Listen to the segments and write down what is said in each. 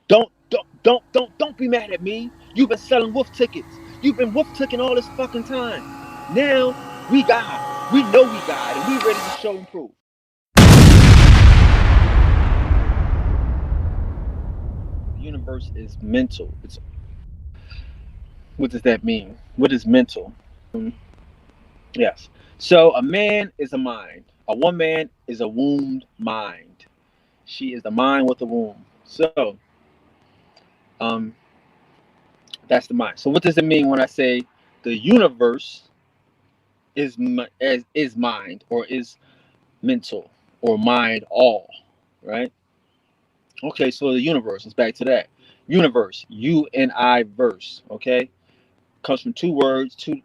Don't be mad at me. You've been selling wolf tickets. You've been wolf ticking all this fucking time. Now we God. We know we God, and we ready to show and prove. The universe is mental. It's what does that mean? What is mental? Yes. So a man is a mind. A woman is a wombed mind. She is the mind with the womb. So um, that's the mind. So what does it mean when I say the universe is mind or is mental or mind all, right? Okay, so the universe. Let's back to that. Universe, U N I verse. Okay, comes from two words. Two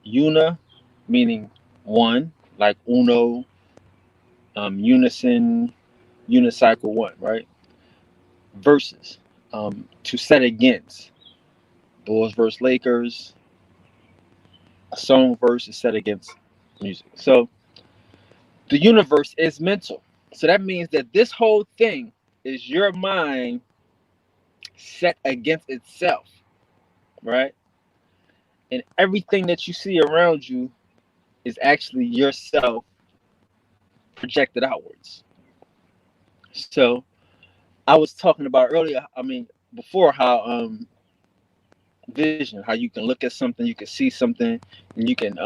una, meaning one, like uno, unison, unicycle one, right? Versus, to set against. Bulls versus Lakers. A song verse is set against music. So the universe is mental. So that means that this whole thing is your mind set against itself, right? And everything that you see around you is actually yourself projected outwards. So I was talking about earlier, I mean, before how vision, how you can look at something, you can see something, and you can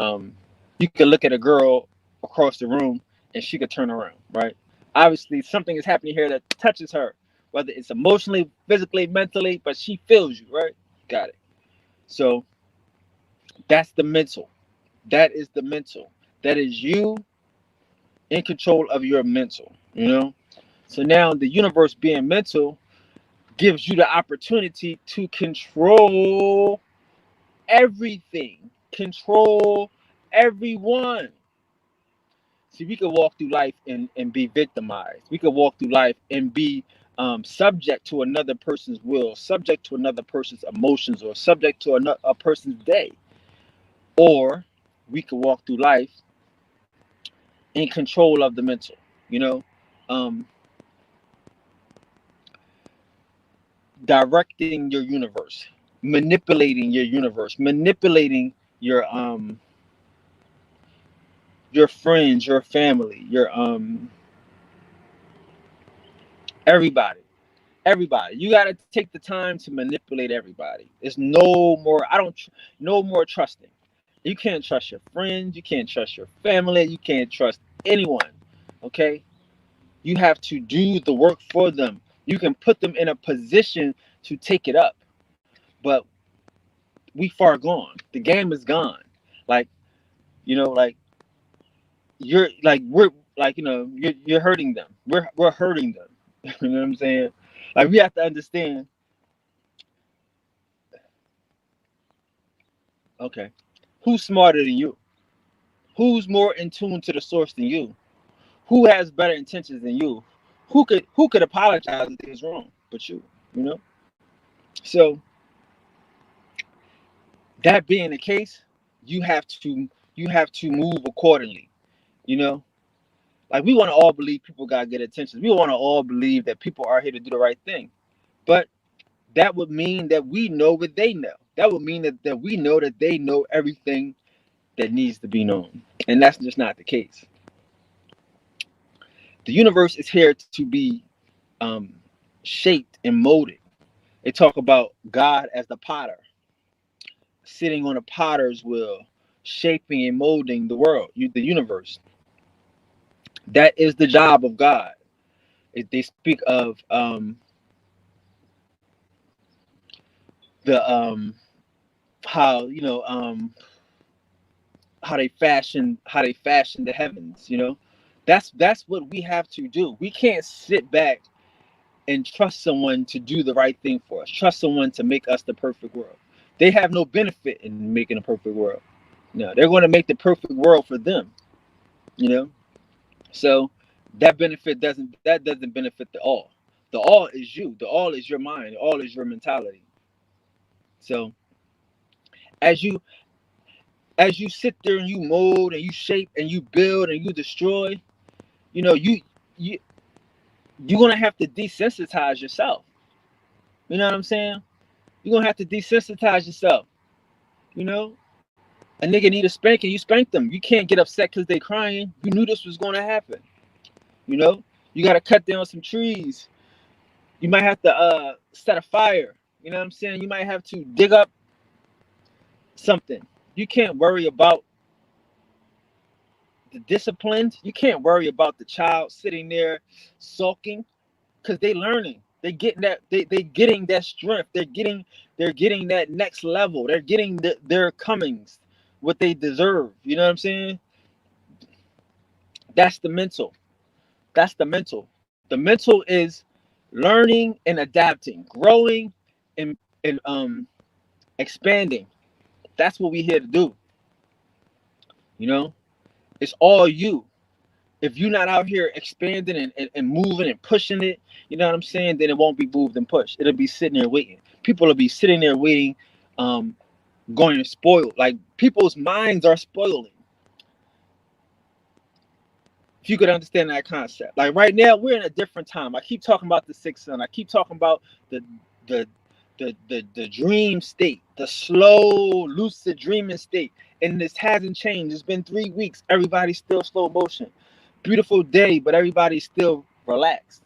look at a girl across the room and she could turn around, right? Obviously something is happening here that touches her, whether it's emotionally, physically, mentally, but she feels you, right? Got it. So that's the mental. That is the mental. That is you in control of your mental, you know? So now the universe being mental gives you the opportunity to control everything, control everyone. See, we could walk through life and be victimized. We could walk through life and be subject to another person's will, subject to another person's emotions, or subject to a person's day. Or we could walk through life in control of the mental, you know, um, directing your universe, manipulating your friends, your family, your everybody. Everybody. You got to take the time to manipulate everybody. It's no more I don't no more trusting. You can't trust your friends, you can't trust your family, you can't trust anyone. Okay? You have to do the work for them. You can put them in a position to take it up. But we far gone. The game is gone. Like, like you're like we're like you're hurting them. We're hurting them. You know what I'm saying? Like we have to understand. Okay, who's smarter than you? Who's more in tune to the source than you? Who has better intentions than you? Who could apologize if things wrong but you? You know. So that being the case, you have to move accordingly. You know, like we want to all believe people got good intentions. We want to all believe that people are here to do the right thing. But that would mean that we know what they know. That would mean that we know that they know everything that needs to be known. And that's just not the case. The universe is here to be um, shaped and molded. They talk about God as the potter, sitting on a potter's wheel, shaping and molding the world, the universe. That is the job of God. They speak of the how how they fashion the heavens. That's what we have to do. We can't sit back and trust someone to do the right thing for us. Trust someone to make us the perfect world. They have no benefit in making a perfect world. No, they're going to make the perfect world for them. You know, so that doesn't benefit the all. The all is you. The all is your mind. The all is your mentality. So as you as you sit there and you mold and you shape and you build and you destroy, you know you you're gonna have to desensitize yourself. You know what I'm saying? You're gonna have to desensitize yourself. You know, a nigga need a spanking, you spank them. You can't get upset because they crying. You knew this was gonna happen. You know, you gotta cut down some trees. You might have to set a fire. You know what I'm saying? You might have to dig up something. You can't worry about the disciplined. You can't worry about the child sitting there sulking because they learning. They getting that they getting that strength. They're getting that next level. They're getting their comings, what they deserve. You know what I'm saying? That's the mental. That's the mental. The mental is learning and adapting, growing and expanding. That's what we here to do. You know, it's all you. If you're not out here expanding and moving and pushing it, you know what I'm saying, then it won't be moved and pushed. It'll be sitting there waiting. People will be sitting there waiting, um, going spoiled. Like people's minds are spoiling. If you could understand that concept. Like right now, we're in a different time. I keep talking about the sixth sun. I keep talking about the the the dream state, the slow, lucid dreaming state. And this hasn't changed. It's been 3 weeks. Everybody's still slow motion. Beautiful day, but everybody's still relaxed.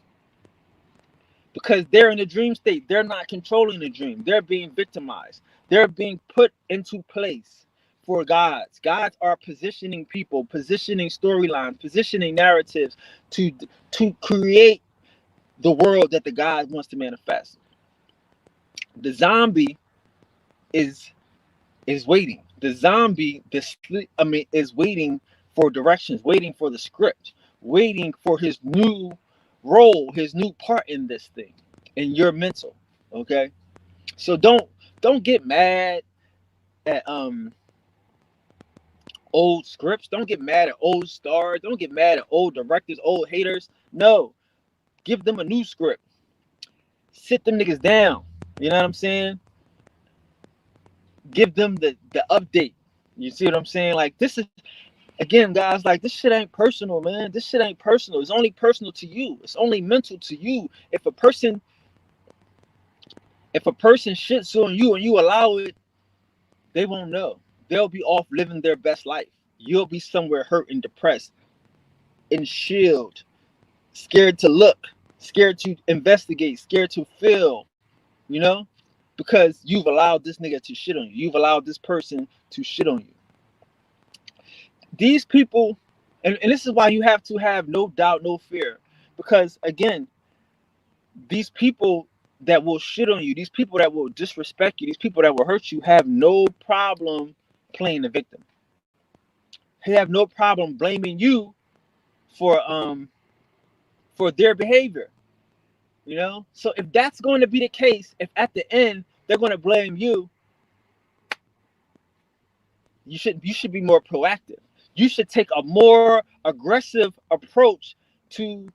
Because they're in a dream state. They're not controlling the dream. They're being victimized. They're being put into place for gods. Gods are positioning people, positioning storylines, positioning narratives to to create the world that the God wants to manifest. The zombie is is waiting. The zombie, is waiting for directions, waiting for the script, waiting for his new role, his new part in this thing, in your mental. Okay, so don't get mad at old scripts. Don't get mad at old stars. Don't get mad at old directors, old haters. No, give them a new script. Sit them niggas down. You know what I'm saying? Give them the update. You see what I'm saying? Like this is again, guys. Like this shit ain't personal, man. This shit ain't personal. It's only personal to you. It's only mental to you. If a person shits on you and you allow it, they won't know. They'll be off living their best life. You'll be somewhere hurt and depressed and shield, scared to look, scared to investigate, scared to feel, you know, because you've allowed this nigga to shit on you. You've allowed this person to shit on you. These people, and this is why you have to have no doubt, no fear. Because again, these people that will shit on you, these people that will disrespect you, these people that will hurt you have no problem playing the victim. They have no problem blaming you for for their behavior. You know? So if that's going to be the case, if at the end they're going to blame you, you should be more proactive. You should take a more aggressive approach to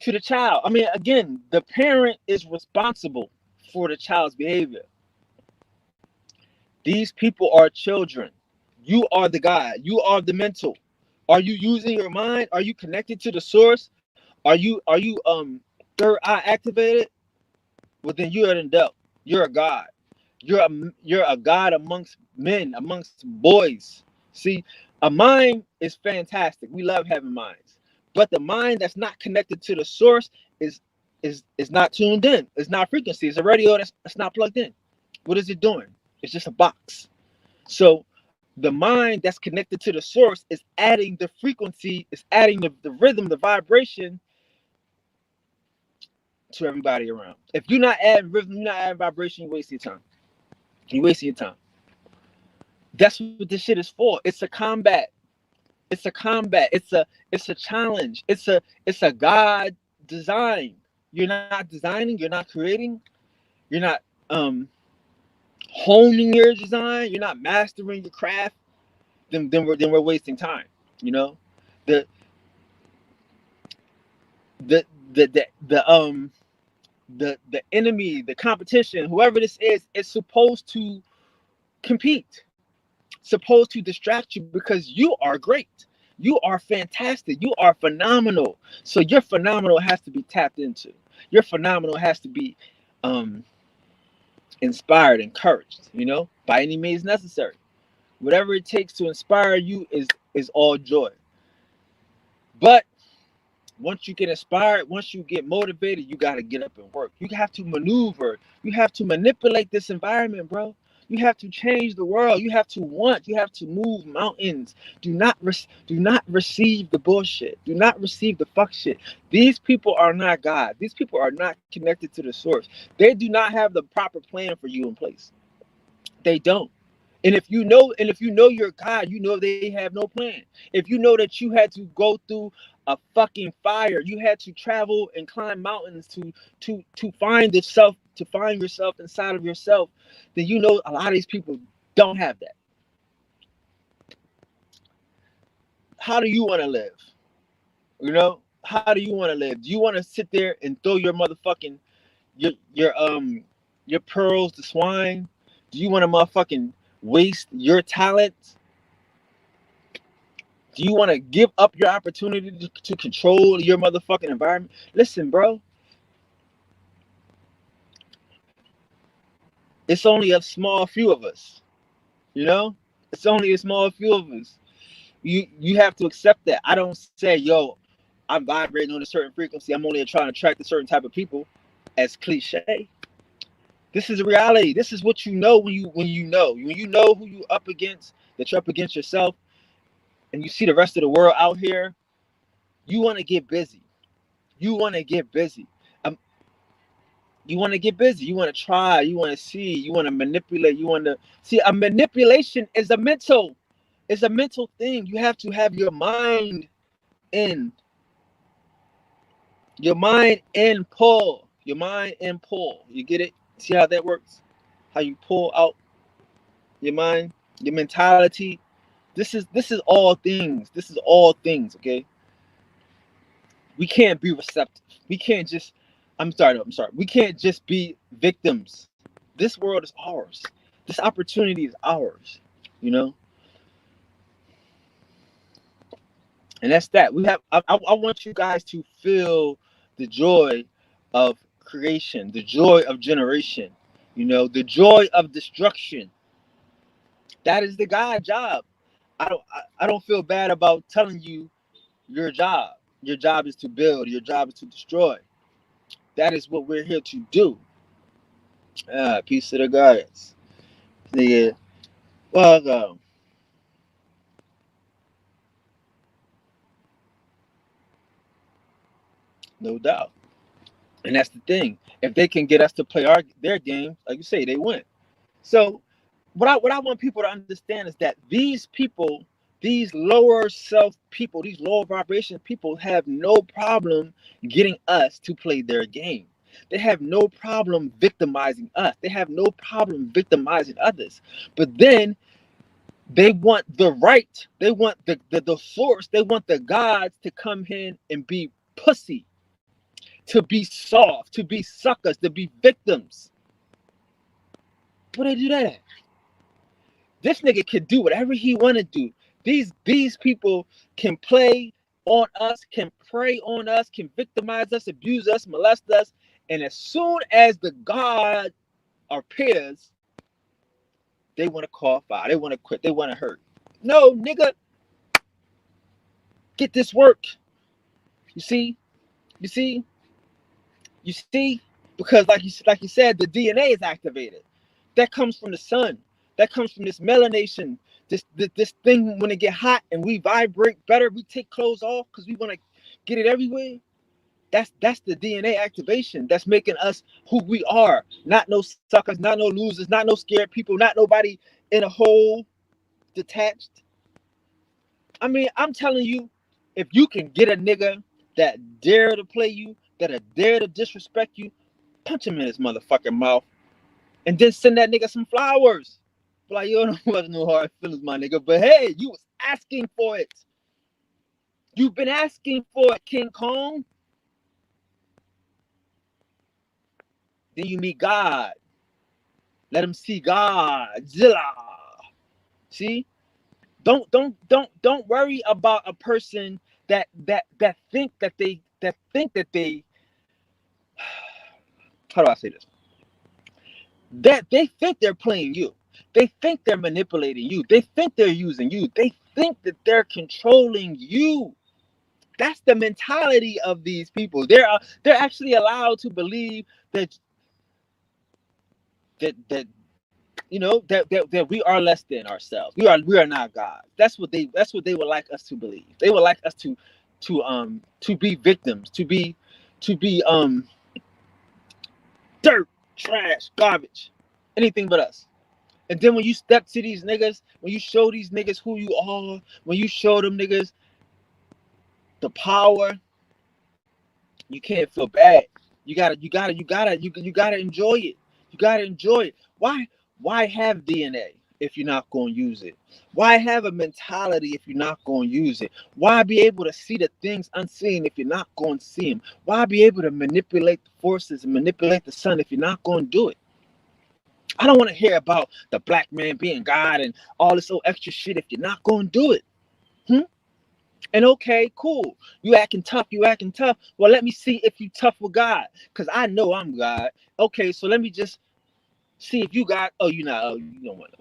to the child. I mean, again, the parent is responsible for the child's behavior. These people are children. You are the guide. You are the mental. Are you using your mind? Are you connected to the source? Are you third eye activated? Well, then you are an adult. You're a god. You're a god amongst men, amongst boys. See, a mind is fantastic. We love having minds, but the mind that's not connected to the source is not tuned in. It's not frequency. It's a radio that's not plugged in. What is it doing? It's just a box. So the mind that's connected to the source is adding the frequency, is adding the rhythm, the vibration to everybody around. If you're not adding rhythm, you're not adding vibration, you waste your time. You wasting your time. That's what this shit is for. It's a combat. It's a combat. It's a challenge. It's a God design. You're not designing. You're not creating. You're not um honing your design. You're not mastering your craft. Then we're wasting time. You know, the the the the enemy, the competition, whoever this is supposed to compete, supposed to distract you because you are great. You are fantastic. You are phenomenal. So your phenomenal has to be tapped into. Your phenomenal has to be um inspired, encouraged, by any means necessary. Whatever it takes to inspire you is all joy. But once you get inspired, once you get motivated, you got to get up and work. You have to maneuver. You have to manipulate this environment, bro. You have to change the world. You have to want. You have to move mountains. Do not receive the bullshit. Do not receive the fuck shit. These people are not God. These people are not connected to the source. They do not have the proper plan for you in place. They don't. And if you know your God, you know they have no plan. If you know that you had to go through a fucking fire, you had to travel and climb mountains to find yourself inside of yourself, then you know a lot of these people don't have that. How do you want to live? How do you want to live? Do you want to sit there and throw your motherfucking your your um your pearls to swine? Do you want to motherfucking waste your talent? Do you want to give up your opportunity to control your motherfucking environment? Listen, bro, it's only a small few of us. You know, it's only a small few of us. You have to accept that. I don't say, yo, I'm vibrating on a certain frequency. I'm only trying to attract a certain type of people, as cliche. This is a reality. This is what you know when you know who you up against, that you're up against yourself, and you see the rest of the world out here. You want to get busy. You want to get busy. Um, you want to get busy. You want to try. You want to see. You want to manipulate. You want to see. A manipulation is a mental. It's a mental thing. You have to have in your mind in pull. Your mind in pull. You get it? See how that works? How you pull out your mind, your mentality. This is all things. This is all things. Okay. We can't be receptive. We can't just. I'm sorry. No, I'm sorry. We can't just be victims. This world is ours. This opportunity is ours. You know, and that's that. We have. I want you guys to feel the joy of creation, the joy of generation. The joy of destruction. That is the God job. I don't feel bad about telling you your job. Your job is to build. Your job is to destroy. That is what we're here to do. Peace to the gods. Yeah. Welcome. No doubt. And that's the thing. If they can get us to play their game, like you say, they win. So what I want people to understand is that these people, these lower self people, these lower vibration people have no problem getting us to play their game. They have no problem victimizing us. They have no problem victimizing others. But then they want the right, they want the source, they want the gods to come in and be pussy, to be soft, to be suckers, to be victims. What they do that at? This nigga can do whatever he want to do. These people can play on us, can prey on us, can victimize us, abuse us, molest us, and as soon as the God appears, they want to call fire, they want to quit, they want to hurt. No, nigga, get this work. You see, you see, you see, because like you said, the DNA is activated. That comes from the sun. That comes from this melanation. This thing when it get hot and we vibrate better, we take clothes off because we want to get it everywhere. That's the DNA activation. That's making us who we are. Not no suckers, not no losers, not no scared people, not nobody in a hole detached. I mean, I'm telling you, if you can get a nigga that dare to play you, that a dare to disrespect you, punch him in his motherfucking mouth, and then send that nigga some flowers. Like, you don't want no hard feelings, my nigga. But hey, you was asking for it. You've been asking for it, King Kong. Then you meet God. Let him see Godzilla. See? Don't worry about a person that think that they how do I say this? that they think they're playing you. They think they're manipulating you. They think they're using you. They think that they're controlling you. That's the mentality of these people. They're actually allowed to believe that that that we are less than ourselves. We are not God. That's what they would like us to believe. They would like us to be victims, to be dirt, trash, garbage, anything but us. And then when you step to these niggas, when you show these niggas who you are, when you show them niggas the power, you can't feel bad. You gotta enjoy it. You gotta enjoy it. Why have DNA if you're not gonna use it? Why have a mentality if you're not gonna use it? Why be able to see the things unseen if you're not gonna see them? Why be able to manipulate the forces and manipulate the sun if you're not gonna do it? I don't want to hear about the black man being God and all this old extra shit if you're not gonna do it. Hmm? And okay, cool. You acting tough. You acting tough. Well, let me see if you tough with God, cause I know I'm God. Okay, so let me just see if you got. Oh, you not. Oh, you don't want.